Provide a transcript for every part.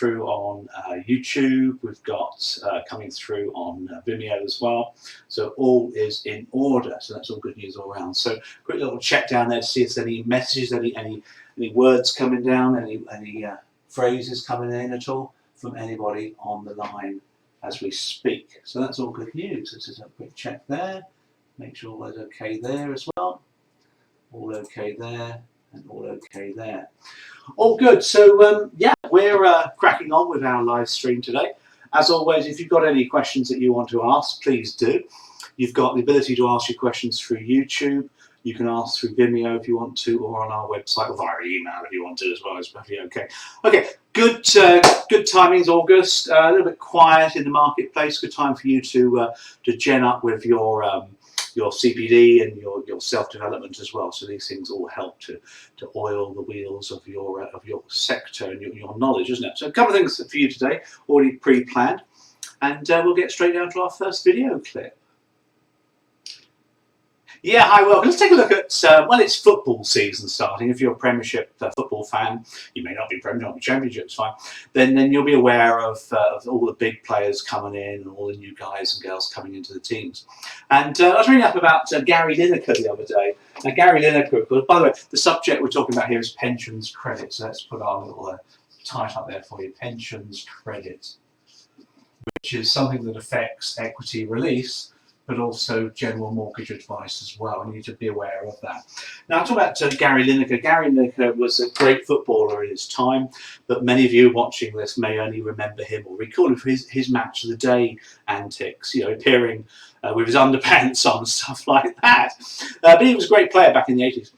through on YouTube. We've got coming through on Vimeo as well. So all is in order. So that's all good news all around. So quick little check down there to see if there's any messages, any words coming down, any phrases coming in at all from anybody on the line as we speak. So that's all good news. Let's just have a quick check there. Make sure all is okay there as well. All okay there and all okay there. All good. So yeah, we're cracking on with our live stream today. As always, if you've got any questions that you want to ask, please do. You've got the ability to ask your questions through YouTube. You can ask through Vimeo if you want to, or on our website, or via email if you want to as well. It's perfectly okay. Okay, good timings, August. A little bit quiet in the marketplace. Good time for you to gen up with your CPD and your self-development as well. So these things all help to oil the wheels of your sector and your knowledge, isn't it? So a couple of things for you today, already pre-planned, and we'll get straight down to our first video clip. Yeah, hi, welcome. Let's take a look at, well, it's football season starting. If you're a Premiership football fan, you may not be Premier, not be Championship, it's fine. Then you'll be aware of all the big players coming in and all the new guys and girls coming into the teams. And I was reading up about Gary Lineker the other day. Now, Gary Lineker, by the way, the subject we're talking about here is pensions credit. So let's put our little title up there for you, pensions credit, which is something that affects equity release, but also general mortgage advice as well. You need to be aware of that. Now, I'll talk about Gary Lineker. Gary Lineker was a great footballer in his time, but many of you watching this may only remember him or recall him for his match of the day antics, you know, appearing with his underpants on and stuff like that. But he was a great player back in the 80s.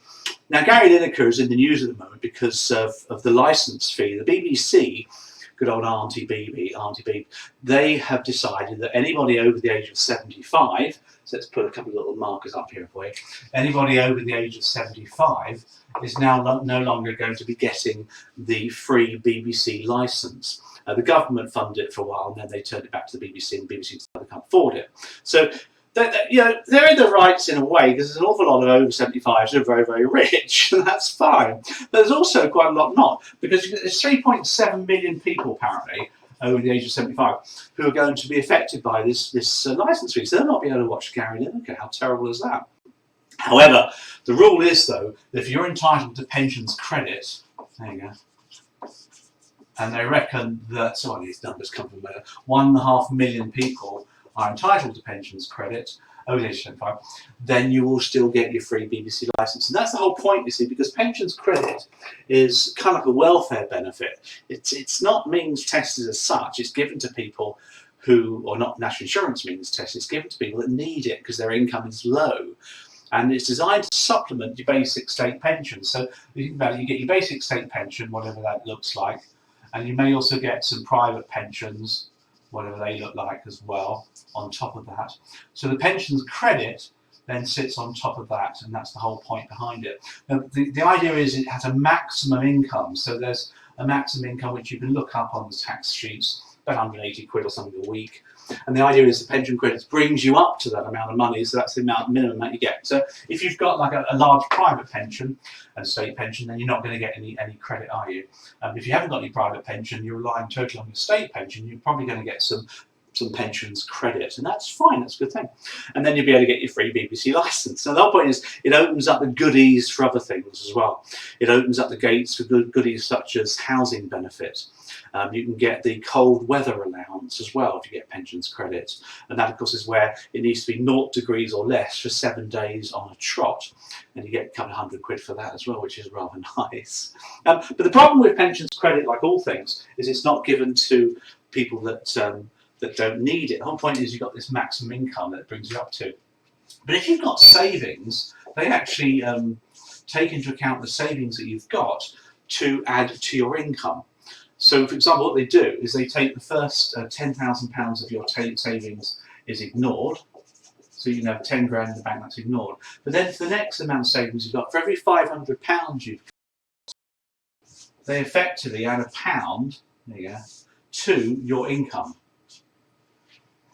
Now, Gary Lineker is in the news at the moment because of the licence fee. The BBC, good old Auntie Beeb, they have decided that anybody over the age of 75, so let's put a couple of little markers up here for you, anybody over the age of 75 is now no longer going to be getting the free BBC licence. The government funded it for a while, and then they turned it back to the BBC, and the BBC decided they can't afford it. So, you know, they're in the rights in a way, because there's an awful lot of over 75s who are very, very rich, and that's fine. But there's also quite a lot not, because there's 3.7 million people, apparently, over the age of 75, who are going to be affected by this licence fee. So they'll not be able to watch Gary Lineker. How terrible is that? However, the rule is, though, that if you're entitled to pensions credit, there you go, and they reckon that, sorry, these numbers come from 1.5 million people are entitled to pensions credit over the age of 75, then you will still get your free BBC licence. And that's the whole point, you see, because pensions credit is kind of like a welfare benefit. It's not means tested as such. It's given to people who, or not national insurance means tested, it's given to people that need it because their income is low. And it's designed to supplement your basic state pension. So you think about it, you get your basic state pension, whatever that looks like, and you may also get some private pensions, whatever they look like as well, on top of that. So the pensions credit then sits on top of that, and that's the whole point behind it. Now, the idea is it has a maximum income. So there's a maximum income which you can look up on the tax sheets, about 180 quid or something a week. And the idea is the pension credit brings you up to that amount of money, so that's the minimum that you get. So if you've got like a large private pension and state pension, then you're not going to get any credit, are you? If you haven't got any private pension, you're relying totally on your state pension, you're probably going to get some pensions credit, and that's fine, that's a good thing. And then you'll be able to get your free BBC licence. So the whole point is it opens up the goodies for other things as well. It opens up the gates for goodies such as housing benefit. You can get the cold weather allowance as well if you get pensions credit. And that, of course, is where it needs to be 0 degrees or less for 7 days on a trot. And you get a couple of £100 for that as well, which is rather nice. But the problem with pensions credit, like all things, is it's not given to people that don't need it. The whole point is you've got this maximum income that it brings you up to. But if you've got savings, they actually take into account the savings that you've got to add to your income. So, for example, what they do is they take the first £10,000 of your savings is ignored. So you can have 10 grand in the bank, that's ignored. But then for the next amount of savings you've got, for every £500 you've got, they effectively add £1, there you go, to your income.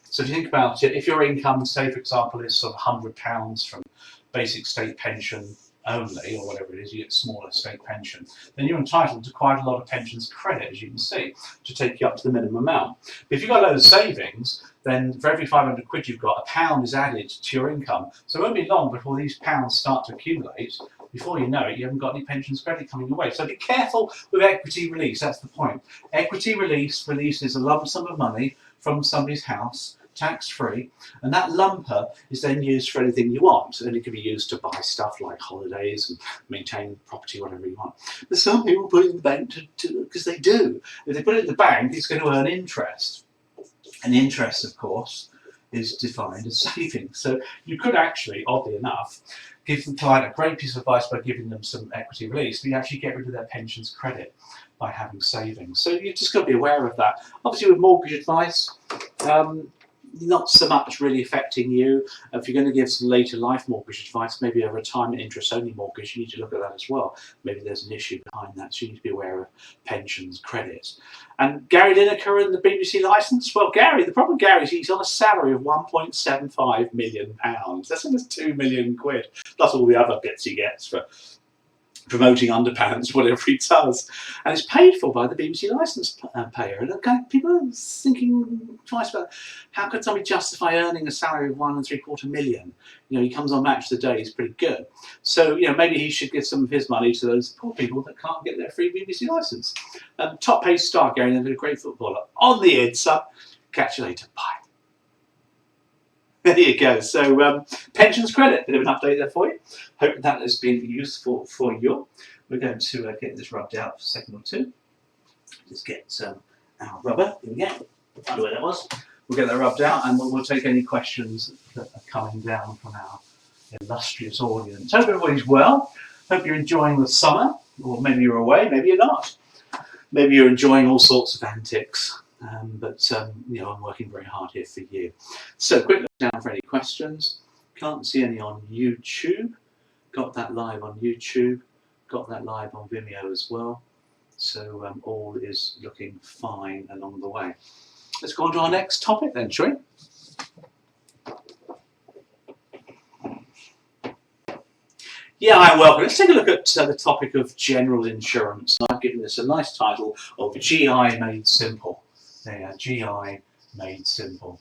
So if you think about it, if your income, say for example, is sort of £100 from basic state pension, only, or whatever it is, you get a smaller state pension, then you're entitled to quite a lot of pensions credit, as you can see, to take you up to the minimum amount. But if you've got a load of savings, then for every 500 quid you've got, £1 is added to your income. So it won't be long before these pounds start to accumulate. Before you know it, you haven't got any pensions credit coming your way. So be careful with equity release, that's the point. Equity releases a lump sum of money from somebody's house, tax-free, and that lumper is then used for anything you want, and it can be used to buy stuff like holidays and maintain property, whatever you want. But some people put it in the bank because they do. If they put it in the bank, it's going to earn interest. And interest, of course, is defined as savings. So you could actually, oddly enough, give the client a great piece of advice by giving them some equity release, but you actually get rid of their pensions credit by having savings. So you've just got to be aware of that. Obviously with mortgage advice, not so much really affecting you. If you're going to give some later life mortgage advice, maybe a retirement interest only mortgage, you need to look at that as well. Maybe there's an issue behind that, so you need to be aware of pensions credit. And Gary Lineker and the BBC licence? Well, Gary, the problem with Gary is he's on a salary of £1.75 million. That's almost 2 million quid, plus all the other bits he gets for promoting underpants, whatever he does. And it's paid for by the BBC licence payer. And okay, people are thinking twice about how could somebody justify earning a salary of £1.75 million? You know, he comes on Match of the Day, he's pretty good. So, you know, maybe he should give some of his money to those poor people that can't get their free BBC licence. Top paid star, Gary, and a great footballer. On the id, son. Catch you later. Bye. There you go. So pensions credit, bit of an update there for you. Hope that has been useful for you. We're going to get this rubbed out for a second or two. Just get our rubber. Here we go. I don't know where that was. We'll get that rubbed out and we'll take any questions that are coming down from our illustrious audience. Hope everybody's well. Hope you're enjoying the summer, or maybe you're away, maybe you're not. Maybe you're enjoying all sorts of antics. But you know, I'm working very hard here for you. So quick look down for any questions. Can't see any on YouTube. Got that live on YouTube. Got that live on Vimeo as well. So all is looking fine along the way. Let's go on to our next topic then, shall we? Yeah, hi, welcome. Let's take a look at the topic of general insurance. I've given this a nice title of GI Made Simple. There, GI Made Simple.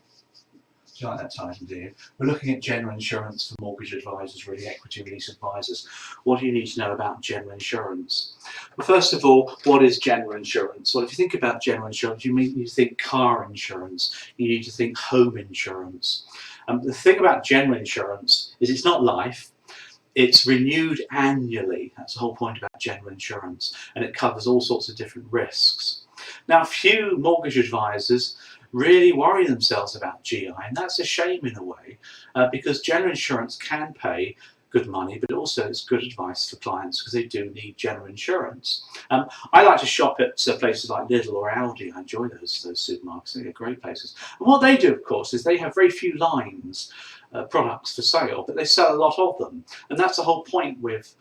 Do you like that title, do you? We're looking at general insurance for mortgage advisors, really equity release advisors. What do you need to know about general insurance? Well, first of all, what is general insurance? Well, if you think about general insurance, you think car insurance. You need to think home insurance. The thing about general insurance is it's not life. It's renewed annually. That's the whole point about general insurance. And it covers all sorts of different risks. Now, few mortgage advisors really worry themselves about GI, and that's a shame in a way, because general insurance can pay good money, but also it's good advice for clients because they do need general insurance. I like to shop at places like Lidl or Aldi. I enjoy those supermarkets. They're great places. And what they do, of course, is they have very few lines, products for sale, but they sell a lot of them. And that's the whole point with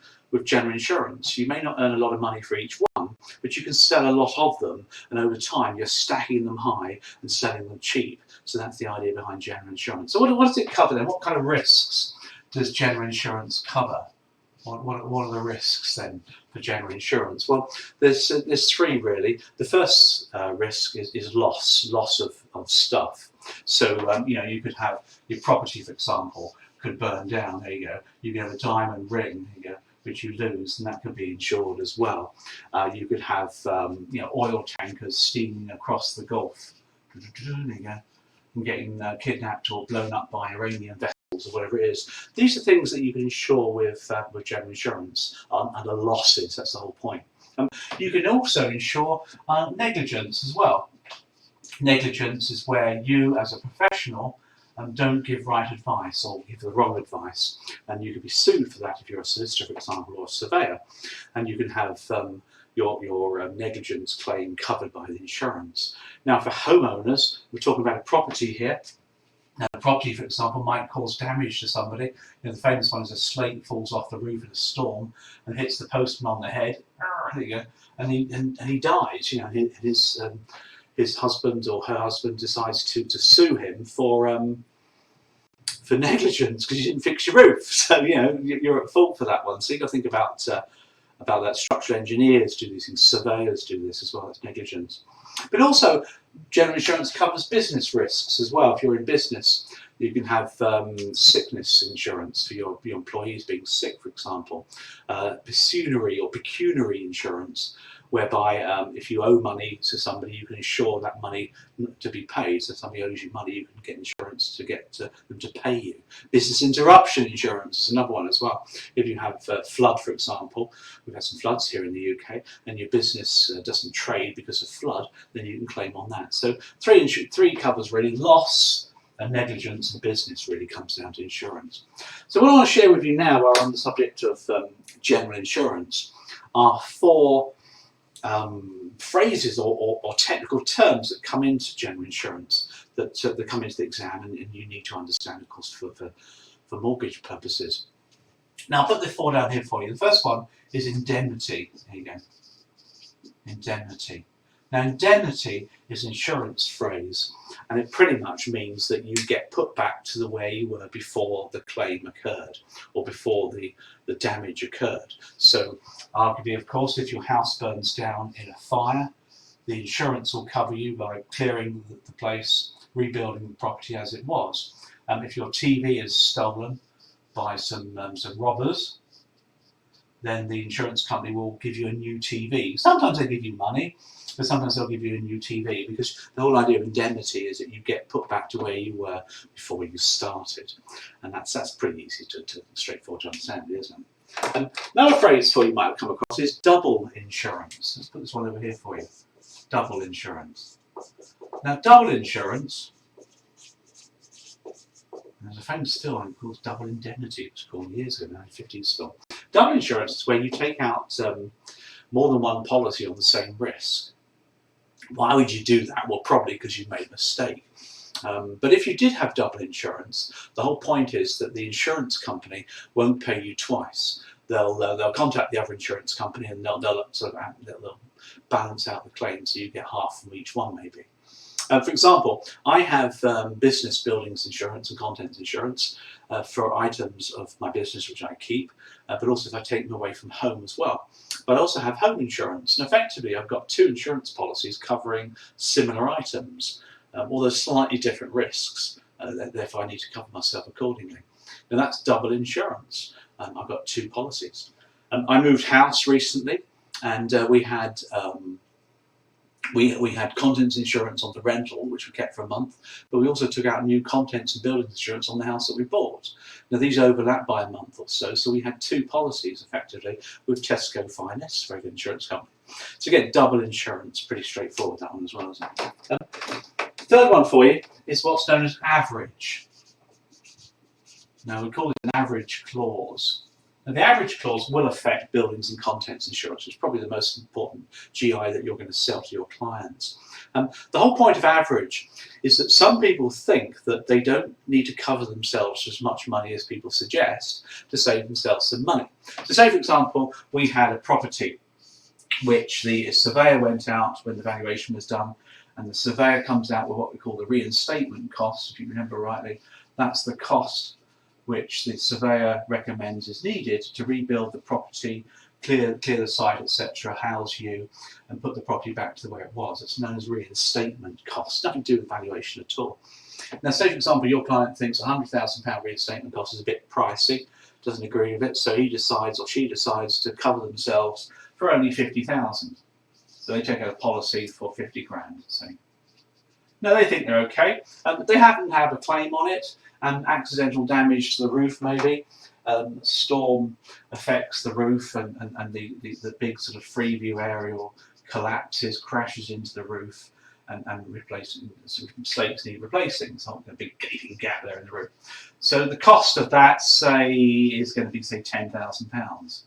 general insurance. You may not earn a lot of money for each one, but you can sell a lot of them, and over time you're stacking them high and selling them cheap. So that's the idea behind general insurance. So what does it cover then? What kind of risks does general insurance cover? What are the risks then for general insurance? Well, there's three really. The first risk is loss of stuff. So you know, you could have your property, for example, could burn down. There you go. You could have a diamond ring. There you go, which you lose, and that could be insured as well. You could have you know, oil tankers steaming across the Gulf. There you go. And getting kidnapped or blown up by Iranian vessels or whatever it is. These are things that you can insure with general insurance under losses. That's the whole point. You can also insure negligence as well. Negligence is where you, as a professional, don't give right advice or give the wrong advice, and you could be sued for that if you're a solicitor, for example, or a surveyor, and you can have your negligence claim covered by the insurance. Now, for homeowners, we're talking about a property here. Now, the property, for example, might cause damage to somebody. You know, the famous one is a slate falls off the roof in a storm and hits the postman on the head. There you go, and he dies. You know, his husband or her husband decides to sue him for for negligence because you didn't fix your roof. So, you know, you're at fault for that one. So you've got to think about that. Structural engineers do these things, surveyors do this as well, it's negligence. But also, general insurance covers business risks as well. If you're in business, you can have sickness insurance for your employees being sick, for example. Pecuniary or pecuniary insurance, whereby if you owe money to somebody, you can insure that money to be paid. So if somebody owes you money, you can get insurance to get them to pay you. Business interruption insurance is another one as well. If you have flood, for example, we've had some floods here in the UK, and your business doesn't trade because of flood, then you can claim on that. So three covers really: loss and negligence, and business really comes down to insurance. So what I want to share with you now, while on the subject of general insurance, are four phrases or technical terms that come into general insurance that come into the exam, and you need to understand, of course, for mortgage purposes. Now, I'll put the four down here for you. The first one is indemnity. There you go. Indemnity. Now, indemnity is an insurance phrase, and it pretty much means that you get put back to the way you were before the claim occurred, or before the damage occurred. So, arguably, of course, if your house burns down in a fire, the insurance will cover you by clearing the place, rebuilding the property as it was. If your TV is stolen by some robbers, then the insurance company will give you a new TV. Sometimes they give you money, but sometimes they'll give you a new TV, because the whole idea of indemnity is that you get put back to where you were before you started. And that's pretty easy to straightforward to understand, isn't it? Another phrase for you might have come across is double insurance. Let's put this one over here for you. Double insurance. Now, double insurance, there's a famous film called Double Indemnity, it was called years ago now, 50s still. Double insurance is where you take out more than one policy on the same risk. Why would you do that? Well, probably because you made a mistake. But if you did have double insurance, the whole point is that the insurance company won't pay you twice. They'll contact the other insurance company, and they'll balance out the claim, so you get half from each one, maybe. For example, I have business buildings insurance and contents insurance for items of my business which I keep, but also if I take them away from home as well. But I also have home insurance, and effectively I've got two insurance policies covering similar items, although slightly different risks. Therefore, I need to cover myself accordingly. Now that's double insurance. I've got two policies. I moved house recently, and we had contents insurance on the rental, which we kept for a month, but we also took out new contents and buildings insurance on the house that we bought. Now these overlap by a month or so, so we had two policies effectively with Tesco Finest, very good insurance company. So again, double insurance, pretty straightforward that one as well, isn't it? Third one for you is what's known as average. Now we call it an average clause. Now, the average clause will affect buildings and contents insurance, which is probably the most important GI that you're going to sell to your clients. The whole point of average is that some people think that they don't need to cover themselves for as much money as people suggest to save themselves some money. So say, for example, we had a property which the surveyor went out when the valuation was done, and the surveyor comes out with what we call the reinstatement cost, if you remember rightly. That's the cost which the surveyor recommends is needed to rebuild the property, clear the site, etc., house you, and put the property back to the way it was. It's known as reinstatement cost. Nothing to do with valuation at all. Now, say for example, your client thinks £100,000 reinstatement cost is a bit pricey, doesn't agree with it, so he decides or she decides to cover themselves for only 50,000. So they take out a policy for 50 grand, say. No, they think they're okay. They happen to have a claim on it, and accidental damage to the roof maybe. Storm affects the roof, and the big sort of free view aerial collapses, crashes into the roof, and slates need replacing. It's not a big gaping gap there in the roof. So the cost of that, say, is going to be, say, £10,000.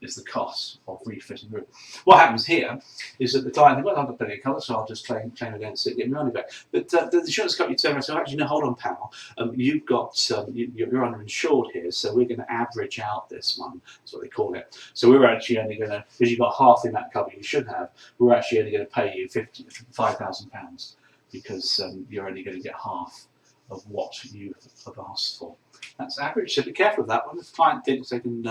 Is the cost of refitting the roof. What happens here is that the client thinks, well, I've got plenty of colour, so I'll just claim against it, get my money back. But the insurance company turns around and says, actually, no, hold on, pal. You've got you're underinsured here, so we're going to average out this one. That's what they call it. So we're actually only going to, because you've got half the amount of cover you should have, we're actually only going to pay you £5,000 because you're only going to get half of what you have asked for. That's average, so be careful of that one. If the client thinks they can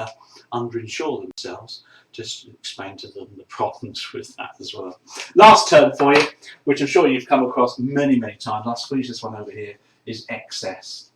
underinsure themselves, just explain to them the problems with that as well. Last term for you, which I'm sure you've come across many, many times. I'll squeeze this one over here, is excess.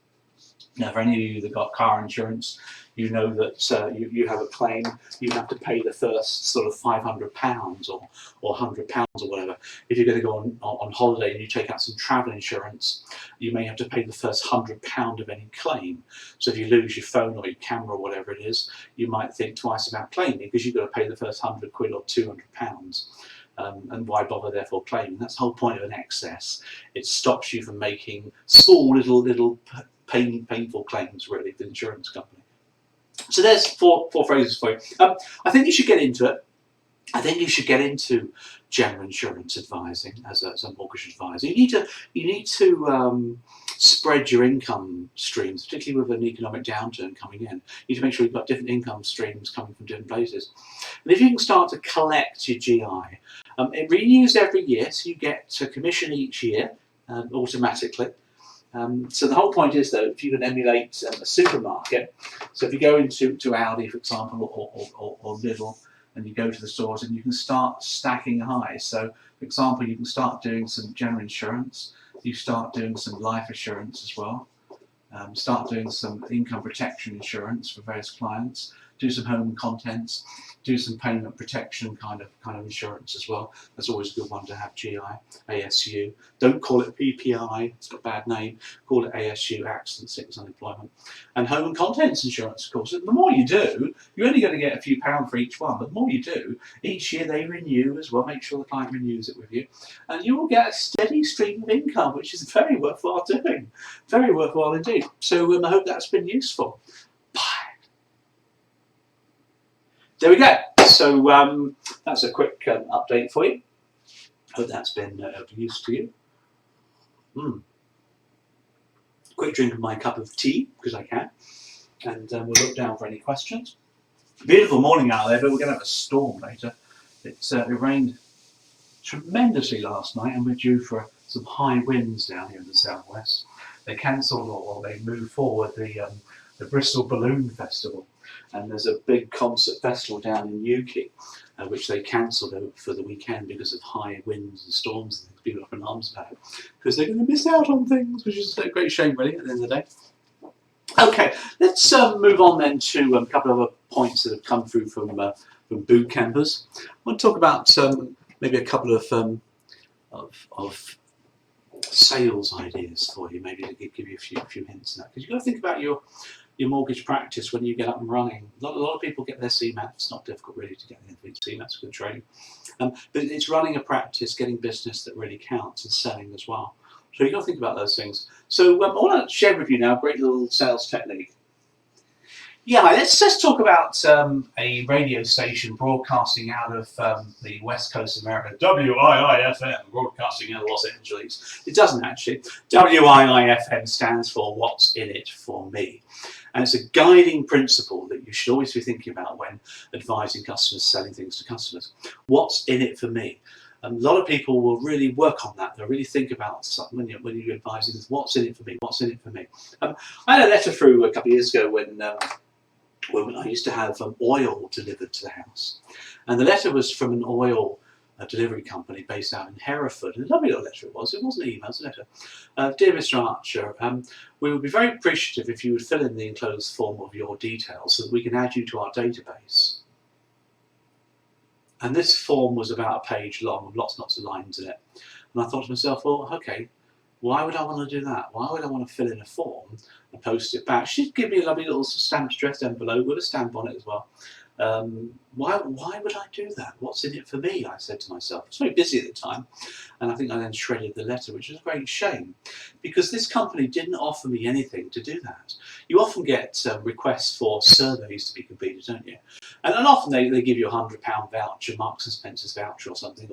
Now, for any of you that got car insurance, you know that you have a claim, you have to pay the first sort of £500 or £100 or whatever. If you're going to go on holiday and you take out some travel insurance, you may have to pay the first £100 of any claim. So if you lose your phone or your camera or whatever it is, you might think twice about claiming because you've got to pay the first £100 or £200. And why bother therefore claiming? That's the whole point of an excess. It stops you from making small little painful claims really with the insurance company. So there's four phrases for you. I think you should get into it. I think you should get into general insurance advising as a mortgage advisor. You need to spread your income streams, particularly with an economic downturn coming in. You need to make sure you've got different income streams coming from different places. And if you can start to collect your GI, it renews every year, so you get a commission each year automatically. So the whole point is, though, if you can emulate a supermarket, so if you go into Aldi, for example, or Lidl, and you go to the stores and you can start stacking high. So, for example, you can start doing some general insurance, you start doing some life insurance as well, start doing some income protection insurance for various clients, do some home and contents, do some payment protection kind of insurance as well. That's always a good one to have. GI, ASU. Don't call it PPI, it's got a bad name. Call it ASU, accident, sickness, unemployment. And home and contents insurance, of course. And the more you do, you're only going to get a few pounds for each one, but the more you do, each year they renew as well. Make sure the client renews it with you. And you will get a steady stream of income, which is very worthwhile doing. Very worthwhile indeed. So I hope that's been useful. Bye. There we go. So that's a quick update for you. Hope that's been of use to you. Quick drink of my cup of tea, because I can. And we'll look down for any questions. Beautiful morning out there, but we're going to have a storm later. It rained tremendously last night, and we're due for some high winds down here in the southwest. They cancelled or they moved forward the Bristol Balloon Festival. And there's a big concert festival down in Newquay, which they cancelled for the weekend because of high winds and storms and things. People up in arms about it because they're going to miss out on things, which is a great shame, really, at the end of the day. Okay, let's move on then to a couple of other points that have come through from boot campers. I want to talk about maybe a couple of sales ideas for you, maybe to give you a few hints on that, because you've got to think about your mortgage practice when you get up and running. A lot of people get their CeMAP. It's not difficult really to get their CeMAP's good training. But it's running a practice, getting business that really counts, and selling as well. So you've got to think about those things. So I want to share with you now a great little sales technique. Yeah, let's just talk about a radio station broadcasting out of the west coast of America, WIIFM, broadcasting out of Los Angeles. It doesn't actually. WIIFM stands for What's in It for Me. And it's a guiding principle that you should always be thinking about when advising customers, selling things to customers. What's in it for me? A lot of people will really work on that. They'll really think about something when you're advising them. What's in it for me? What's in it for me? I had a letter through a couple of years ago when I used to have oil delivered to the house. And the letter was from an oil delivery company based out in Hereford. And a lovely little letter it was. It wasn't an email, it was a letter. Dear Mr. Archer, we would be very appreciative if you would fill in the enclosed form of your details so that we can add you to our database. And this form was about a page long with lots and lots of lines in it. And I thought to myself, well, okay, why would I want to do that? Why would I want to fill in a form and post it back? She'd give me a lovely little stamped addressed envelope with a stamp on it as well. Why would I do that? What's in it for me? I said to myself. I was very busy at the time, and I think I then shredded the letter, which was a great shame, because this company didn't offer me anything to do that. You often get requests for surveys to be completed, don't you? And often they give you a £100 voucher, Marks and Spencer's voucher or something,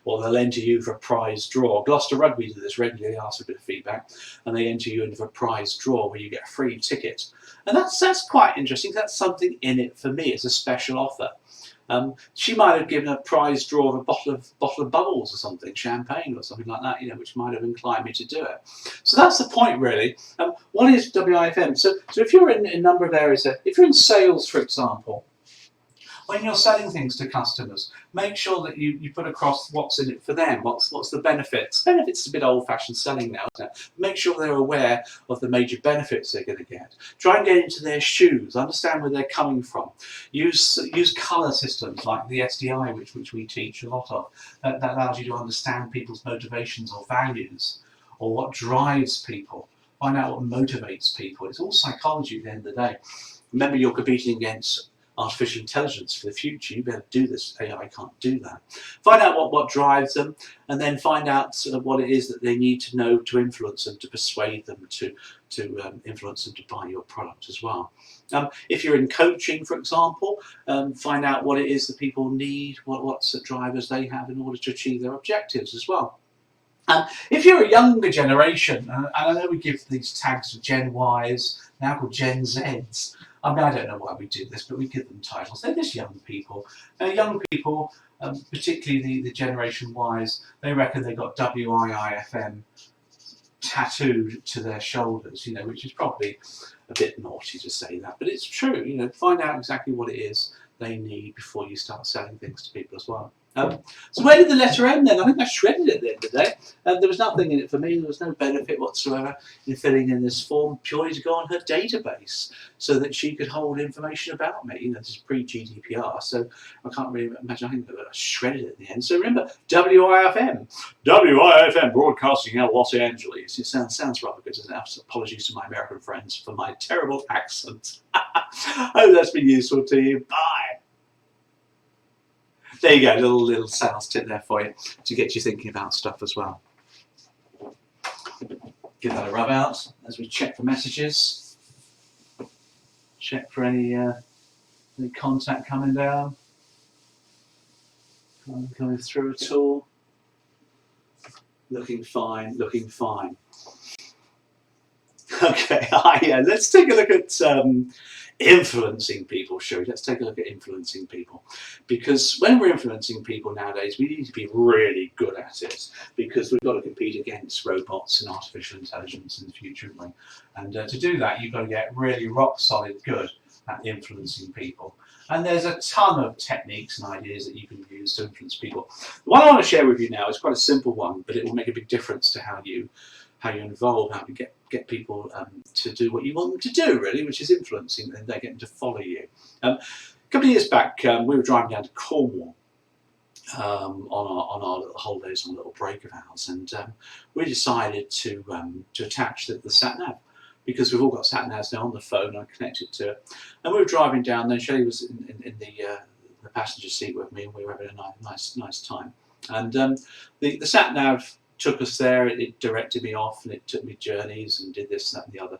or they'll enter you for a prize draw. Gloucester Rugby do this regularly, ask for a bit of feedback, and they enter you into a prize draw where you get a free ticket. And that's quite interesting. That's something in it for me. It's a special offer. She might have given a prize draw of a bottle of bubbles or something, champagne or something like that, which might have inclined me to do it. So that's the point, really. What is WIFM? So if you're in a number of areas, if you're in sales, for example, when you're selling things to customers, make sure that you put across what's in it for them, what's the benefits. Benefits is a bit old-fashioned selling now, isn't it? Make sure they're aware of the major benefits they're going to get. Try and get into their shoes, understand where they're coming from. Use colour systems like the SDI, which we teach a lot of. That allows you to understand people's motivations or values, or what drives people. Find out what motivates people. It's all psychology at the end of the day. Remember, you're competing against artificial intelligence for the future. You better do this. AI can't do that. Find out what drives them, and then find out sort of what it is that they need to know to influence them, to persuade them, to influence them to buy your product as well. If you're in coaching, for example, find out what it is that people need, what's the drivers they have in order to achieve their objectives as well. If you're a younger generation, and I know we give these tags to Gen Ys, now called Gen Zs. I mean, I don't know why we do this, but we give them titles. They're just young people. Young people, particularly the Generation Ys, they reckon they've got WIIFM tattooed to their shoulders, which is probably a bit naughty to say that, but it's true. Find out exactly what it is they need before you start selling things to people as well. So where did the letter end then? I think I shredded it at the end of the day. There was nothing in it for me. There was no benefit whatsoever in filling in this form, purely to go on her database so that she could hold information about me. This is pre-GDPR, so I can't really imagine. I think I shredded it at the end. So remember, WIFM broadcasting out Los Angeles. It sounds rather good, doesn't it? Apologies to my American friends for my terrible accent. I hope that's been useful to you. Bye. There you go, little sales tip there for you to get you thinking about stuff as well. Give that a rub out as we check for messages. Check for any contact coming down. Coming through at all. Looking fine, looking fine. Okay, yeah, let's take a look at influencing people, shall we? Let's take a look at influencing people. Because when we're influencing people nowadays, we need to be really good at it, because we've got to compete against robots and artificial intelligence in the future, haven't we? And to do that, you've got to get really rock solid good at influencing people. And there's a ton of techniques and ideas that you can use to influence people. The one I want to share with you now is quite a simple one, but it will make a big difference to how you involve, how to get people to do what you want them to do, really, which is influencing, and they're getting to follow you. A couple of years back, we were driving down to Cornwall on our little holidays, on a little break of ours, and we decided to attach the sat-nav, because we've all got sat-navs now on the phone. I connected to it, and we were driving down. Then Shelley was in the passenger seat with me, and we were having a nice time. And the sat-nav took us there. It directed me off, and it took me journeys and did this, that, and the other,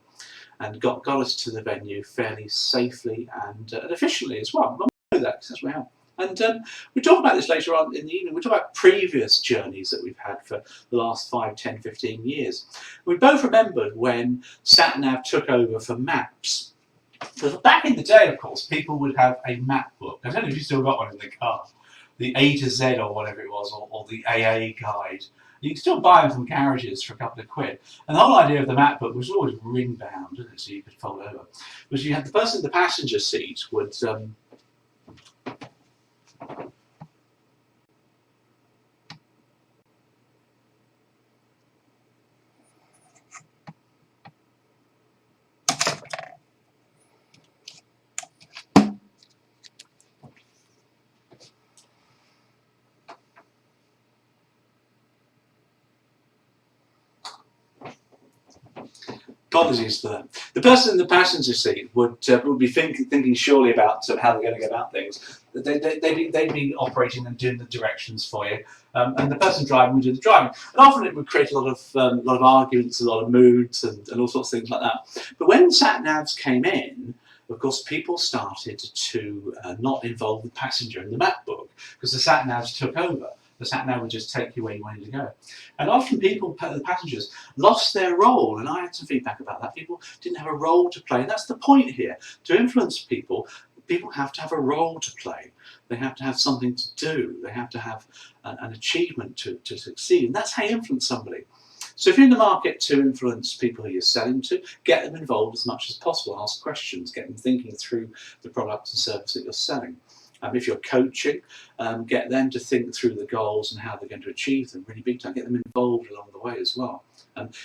and got us to the venue fairly safely and efficiently as well. I know that because that's where I am. And we talk about this later on in the evening. We talk about previous journeys that we've had for the last 5, 10, 15 years. We both remembered when sat-nav took over for maps. Because back in the day, of course, people would have a map book. I don't know if you still got one in the car. The A to Z or whatever it was, or the AA guide. You can still buy them from garages for a couple of quid. And the whole idea of the map book was always ring bound, isn't it? So you could fold over. Because you had the person in the passenger seat would apologies for that. The person in the passenger seat would be thinking surely about how they're going to go about things. They'd be operating and doing the directions for you, and the person driving would do the driving. And often it would create a lot of arguments, a lot of moods, and all sorts of things like that. But when sat-navs came in, of course, people started to not involve the passenger in the map book, because the sat-navs took over. The sat-nav would just take you where you wanted to go. And often people, the passengers, lost their role, and I had some feedback about that. People didn't have a role to play, and that's the point here. To influence people, people have to have a role to play. They have to have something to do. They have to have an achievement to succeed. And that's how you influence somebody. So if you're in the market to influence people who you're selling to, get them involved as much as possible. Ask questions, get them thinking through the product and service that you're selling. If you're coaching, get them to think through the goals and how they're going to achieve them really big time. Get them involved along the way as well.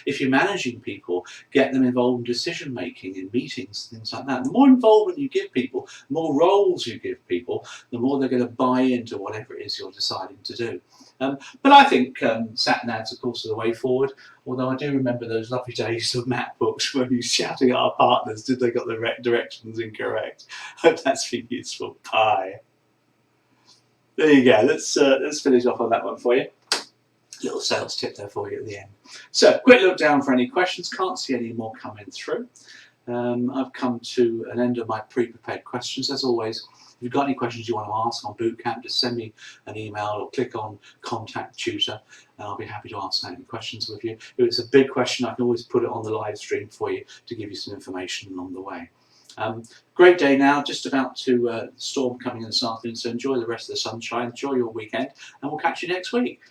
If you're managing people, get them involved in decision making, in meetings, things like that. The more involvement you give people, the more roles you give people, the more they're going to buy into whatever it is you're deciding to do. But I think sat navs, of course, are the way forward. Although I do remember those lovely days of map books when you shouting at our partners, did they got the directions incorrect? Hope that's been useful. Bye. There you go. Let's finish off on that one for you. Little sales tip there for you at the end. So, quick look down for any questions. Can't see any more coming through. I've come to an end of my pre-prepared questions. As always, if you've got any questions you want to ask on Bootcamp, just send me an email or click on Contact Tutor, and I'll be happy to answer any questions with you. If it's a big question, I can always put it on the live stream for you to give you some information along the way. Great day now, just about to storm coming in this afternoon, so enjoy the rest of the sunshine, enjoy your weekend, and we'll catch you next week.